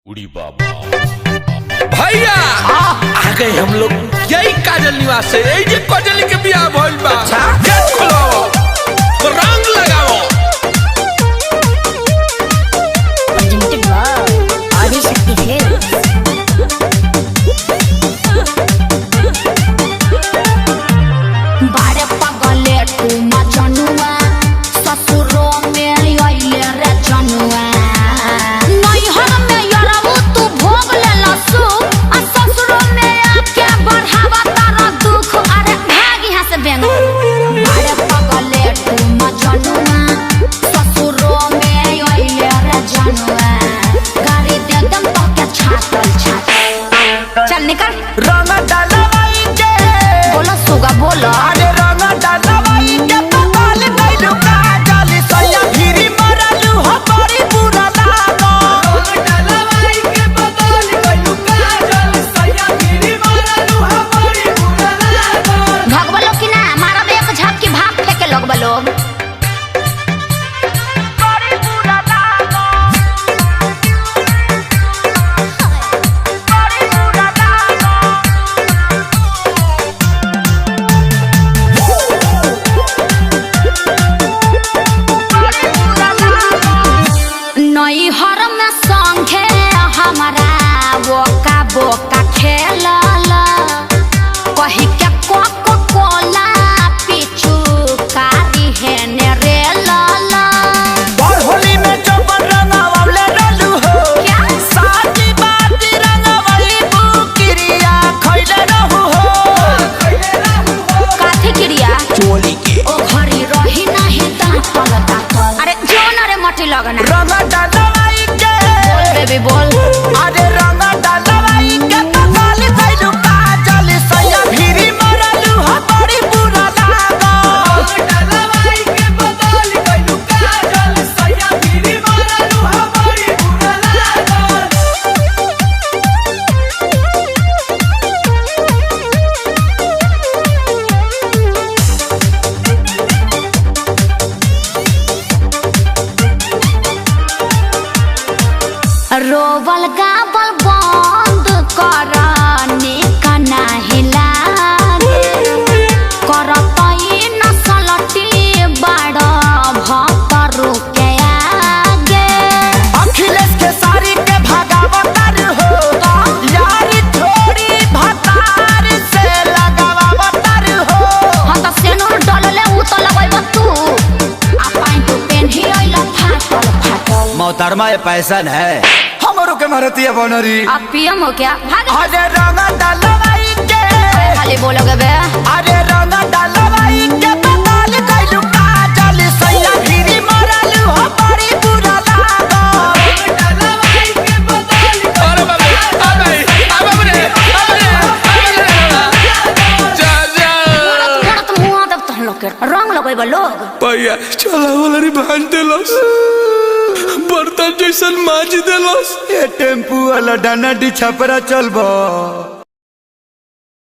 उड़ी बाबा भैया आ गए हम लोग। यही काजल निवास है, यही जे काजल के बियाह भइल बा। गेट खोलो, रंग लगाओ। बारे पगले तू मचनुआ ससुरो में आइले रे जनुआ नैहर में यरबू तू भोग ले लसु आ ससुरो में आके बढ़ावा तारा दुख। अरे भाग यहाँ से बेंगो। बारे पगले तू मचनुआ ससुरो में आइले रे जनुआ गाड़ी दे दम तो के छातल छातल। चल निकल। रंग डालवाई के बोलो सुगा बोलो। अरे रंग डालवाई के पताल गइलू काजल सैया भिरी मरलू हो बड़ी बुरा लागो। रंग डालवाई के पताल गइलू काजल सैया भिरी मरलू हो बड़ी बुरा लागो। भगवा लोग की ना मारा एक झपकी भाग फेंके लोग बलोग। बड़ी बुरा लागो, बड़ी बुरा लागो। नैहर में संगे हमारा बोका बोका खेलल कही के कोको कोला पीछू कारी है ने रे लाला। और होली में चौपन रंगावले रहलू हो क्या साथी बाती रंगावली बुकिरिया खइले रहू हो। काथी क्रिया चोली के ओ घरी रही नहीं दांतल दांतल। अरे जोन रे मटी लगना। रंग डालवाई के बोल बेबी बोल। अरे रंग डालवाई के पताल गइलू काजल सैया भिरी मरलू हो बड़ी बुरा लागो। रंग डालवाई के पताल गइलू काजल सैया भिरी मरलू हो बड़ी बुरा लागो। रोवल गावल बंद कर निकना हिलागे करतई नसलटी बड़ भक्तरू के आगे। अखिलेश के सारी के भागावतार हो यारी थोड़ी भतार से लगावतार हो। हम तो सेनुर डलले उ तो लगैब तू आ पाई तू पेन्ही अइला फाटल फाटल। मोहतरमा ये पैसन है हमरो के मारतिया बनरी। अब पीएम हो क्या भाग। अरे रंग डालवाई के खाली बोलोगे बे। अरे रंग डालवाई के पताल गइलू काजल सैया भिरी मरलू हो बड़ी बुरा लागो। रंग डालवाई के पताल अरे बाबा आ भाई आ बाबा रे जा जा मोरत मुआ दब तहन लोग के रंग लगैब लोग। भैया चला वाला रे भांज देलस, बर्तन जैसन माज देलस। ये टेम्पू वाला डाना डी छपरा चलबो।